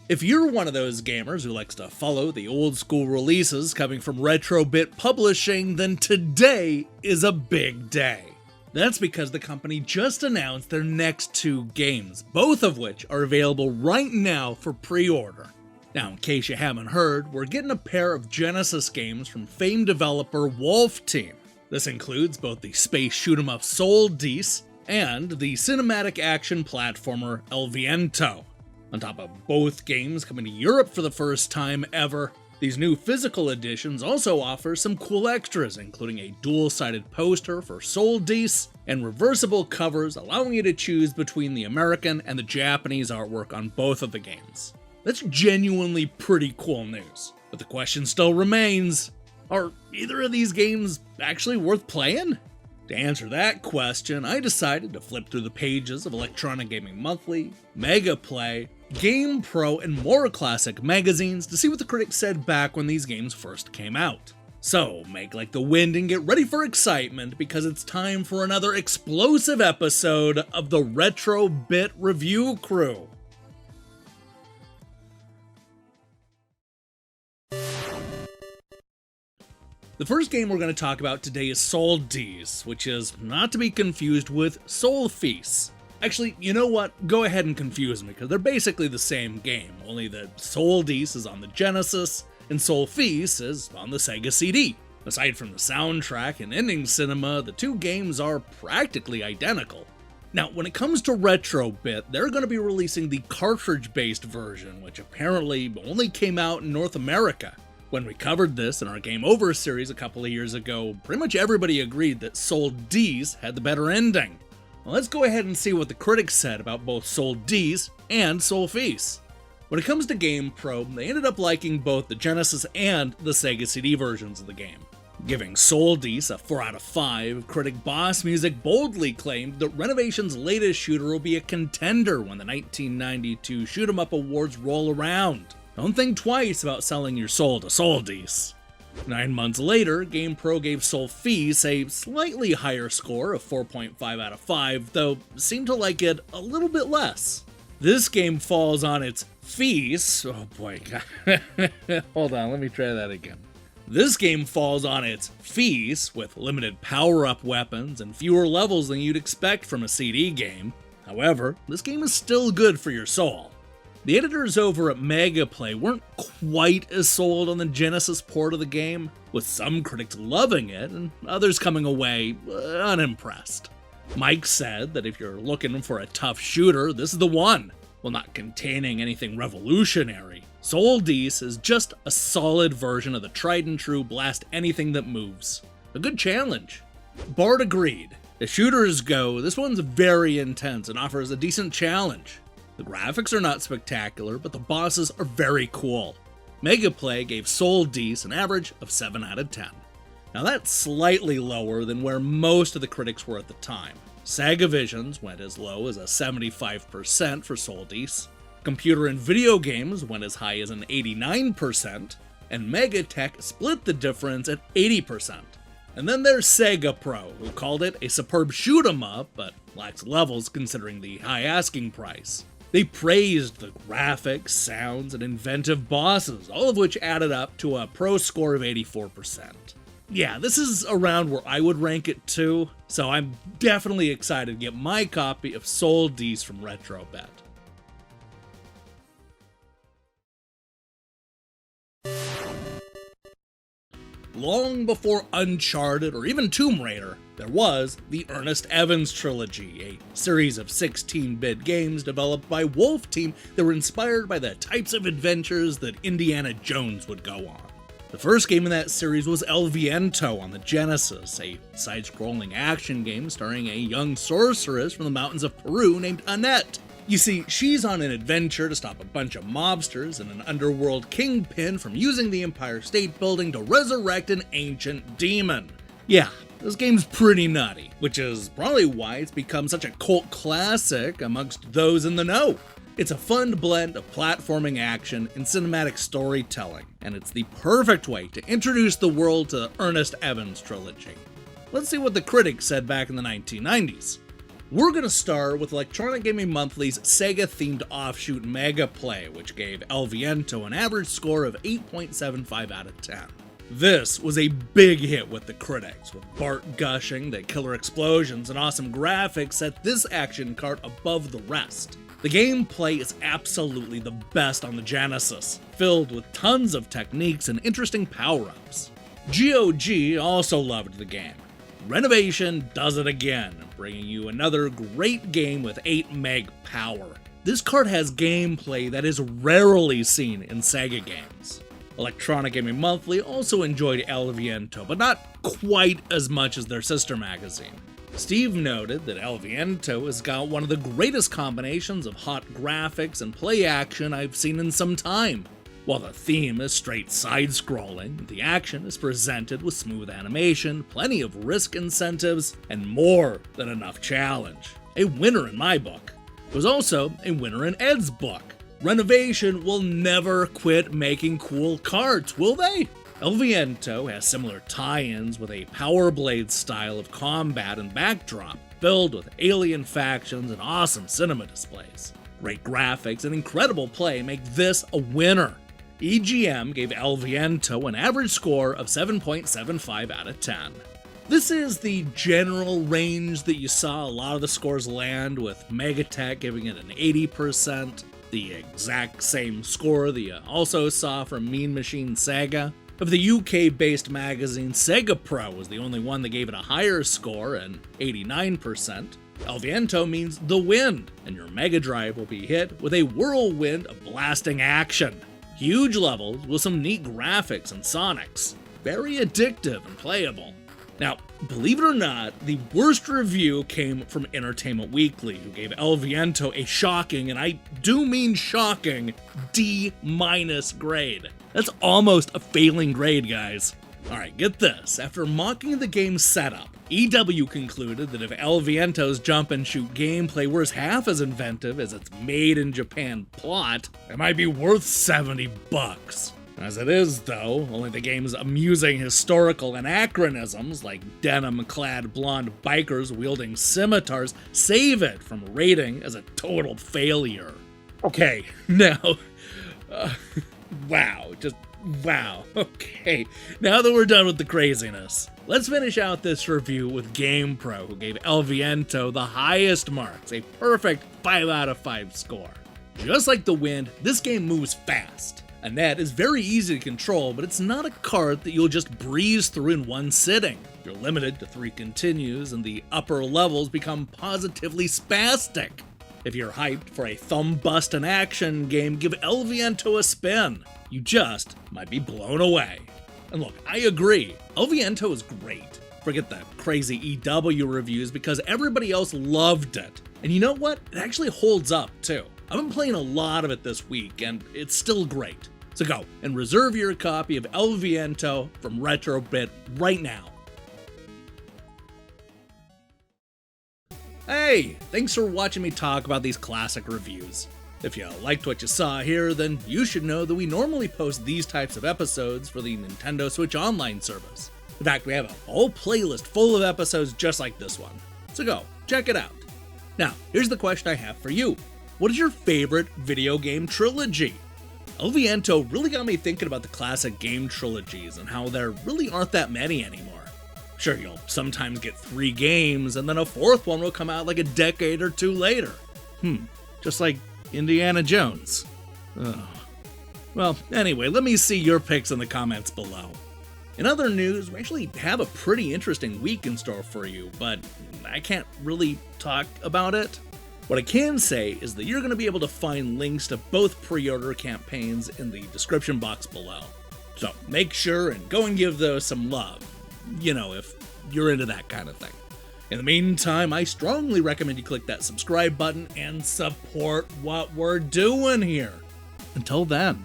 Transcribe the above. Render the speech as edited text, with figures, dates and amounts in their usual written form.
If you're one of those gamers who likes to follow the old school releases coming from Retrobit Publishing, then today is a big day. That's because the company just announced their next 2 games, both of which are available right now for pre-order. Now, in case you haven't heard, we're getting a pair of Genesis games from famed developer Wolfteam. This includes both the space shoot-'em-up Sol-Deace and the cinematic action platformer Viento. On top of both games coming to Europe for the first time ever, these new physical editions also offer some cool extras, including a dual-sided poster for Sol-Deace and reversible covers allowing you to choose between the American and the Japanese artwork on both of the games. That's genuinely pretty cool news, but the question still remains, are either of these games actually worth playing? To answer that question, I decided to flip through the pages of Electronic Gaming Monthly, Mega Play, GamePro, and more classic magazines to see what the critics said back when these games first came out. So, make like the wind and get ready for excitement because it's time for another explosive episode of the Retro Bit Review Crew. The first game we're going to talk about today is Sol-Deace, which is not to be confused with Sol-Feace. Actually, you know what? Go ahead and confuse me, because they're basically the same game, only that Sol-Deace is on the Genesis, and Sol-Feace is on the Sega CD. Aside from the soundtrack and ending cinema, the 2 games are practically identical. Now, when it comes to Retrobit, they're going to be releasing the cartridge-based version, which apparently only came out in North America. When we covered this in our Game Over series a couple of years ago, pretty much everybody agreed that Sol-Deace had the better ending. Well, let's go ahead and see what the critics said about both Sol-Deace and Sol-Feace. When it comes to GamePro, they ended up liking both the Genesis and the Sega CD versions of the game. Giving Sol-Deace a 4 out of 5, critic Boss Music boldly claimed that Renovation's latest shooter will be a contender when the 1992 Shoot 'em Up Awards roll around. Don't think twice about selling your soul to Sol-Deace. 9 months later, GamePro gave Sol-Feace a slightly higher score of 4.5 out of 5, though seemed to like it a little bit less. This game falls on its feast. Oh boy, hold on, let me try that again. This game falls on its feast with limited power-up weapons and fewer levels than you'd expect from a CD game. However, this game is still good for your soul. The editors over at Mega Play weren't quite as sold on the Genesis port of the game, with some critics loving it and others coming away unimpressed. Mike said that if you're looking for a tough shooter, this is the one. While not containing anything revolutionary, Sol-Deace is just a solid version of the tried and true blast anything that moves. A good challenge. Bart agreed. As shooters go, this one's very intense and offers a decent challenge. The graphics are not spectacular, but the bosses are very cool. Mega Play gave Sol-Deace an average of 7 out of 10. Now that's slightly lower than where most of the critics were at the time. Sega Visions went as low as a 75% for Sol-Deace, Computer and Video Games went as high as an 89%, and Megatech split the difference at 80%. And then there's Sega Pro, who called it a superb shoot-'em-up, but lacks levels considering the high asking price. They praised the graphics, sounds, and inventive bosses, all of which added up to a pro score of 84%. Yeah, this is around where I would rank it too, so I'm definitely excited to get my copy of Sol-Deace from Retrobit. Long before Uncharted or even Tomb Raider, there was the Ernest Evans trilogy, a series of 16-bit games developed by Wolfteam that were inspired by the types of adventures that Indiana Jones would go on. The first game in that series was El Viento on the Genesis, a side-scrolling action game starring a young sorceress from the mountains of Peru named Annette. You see, she's on an adventure to stop a bunch of mobsters and an underworld kingpin from using the Empire State Building to resurrect an ancient demon. Yeah, this game's pretty nutty, which is probably why it's become such a cult classic amongst those in the know. It's a fun blend of platforming action and cinematic storytelling, and it's the perfect way to introduce the world to the Ernest Evans trilogy. Let's see what the critics said back in the 1990s. We're gonna start with Electronic Gaming Monthly's Sega-themed offshoot Mega Play, which gave El Viento an average score of 8.75 out of 10. This was a big hit with the critics, with Bart gushing that killer explosions and awesome graphics set this action cart above the rest. The gameplay is absolutely the best on the Genesis, filled with tons of techniques and interesting power-ups. GOG also loved the game. Renovation does it again, bringing you another great game with 8 meg power. This card has gameplay that is rarely seen in Sega games. Electronic Gaming Monthly also enjoyed El Viento, but not quite as much as their sister magazine. Steve noted that El Viento has got one of the greatest combinations of hot graphics and play action I've seen in some time. While the theme is straight side-scrolling, the action is presented with smooth animation, plenty of risk incentives, and more than enough challenge. A winner in my book. It was also a winner in Ed's book. Renovation will never quit making cool carts, will they? El Viento has similar tie-ins with a Power Blade style of combat and backdrop, filled with alien factions and awesome cinema displays. Great graphics and incredible play make this a winner. EGM gave El Viento an average score of 7.75 out of 10. This is the general range that you saw a lot of the scores land, with Megatech giving it an 80%, the exact same score that you also saw from Mean Machine Sega. Of the UK-based magazine, Sega Pro was the only one that gave it a higher score, an 89%. El Viento means the wind, and your Mega Drive will be hit with a whirlwind of blasting action. Huge levels with some neat graphics and sonics. Very addictive and playable. Now, believe it or not, the worst review came from Entertainment Weekly, who gave El Viento a shocking, and I do mean shocking, D- grade. That's almost a failing grade, guys. Alright, get this. After mocking the game's setup, EW concluded that if El Viento's jump and shoot gameplay were half as inventive as its made-in-Japan plot, it might be worth $70. As it is, though, only the game's amusing historical anachronisms, like denim-clad blonde bikers wielding scimitars, save it from rating as a total failure. Okay, now, wow, okay, now that we're done with the craziness, let's finish out this review with GamePro, who gave El Viento the highest marks, a perfect 5 out of 5 score. Just like the wind, this game moves fast. A net is very easy to control, but it's not a cart that you'll just breeze through in one sitting. You're limited to 3 continues, and the upper levels become positively spastic. If you're hyped for a thumb-bustin' action game, give El Viento a spin. You just might be blown away. And look, I agree, El Viento is great. Forget the crazy EW reviews because everybody else loved it. And you know what? It actually holds up too. I've been playing a lot of it this week, and it's still great. So go and reserve your copy of El Viento from Retrobit right now. Hey, thanks for watching me talk about these classic reviews. If you liked what you saw here, then you should know that we normally post these types of episodes for the Nintendo Switch Online service. In fact, we have a whole playlist full of episodes just like this one. So go, check it out. Now, here's the question I have for you. What is your favorite video game trilogy? El Viento really got me thinking about the classic game trilogies and how there really aren't that many anymore. Sure, you'll sometimes get 3 games and then a 4th one will come out like a decade or 2 later. Just like Indiana Jones. Ugh. Well, anyway, let me see your picks in the comments below. In other news, we actually have a pretty interesting week in store for you, but I can't really talk about it. What I can say is that you're going to be able to find links to both pre-order campaigns in the description box below. So make sure and go and give those some love, you know, if you're into that kind of thing. In the meantime, I strongly recommend you click that subscribe button and support what we're doing here. Until then.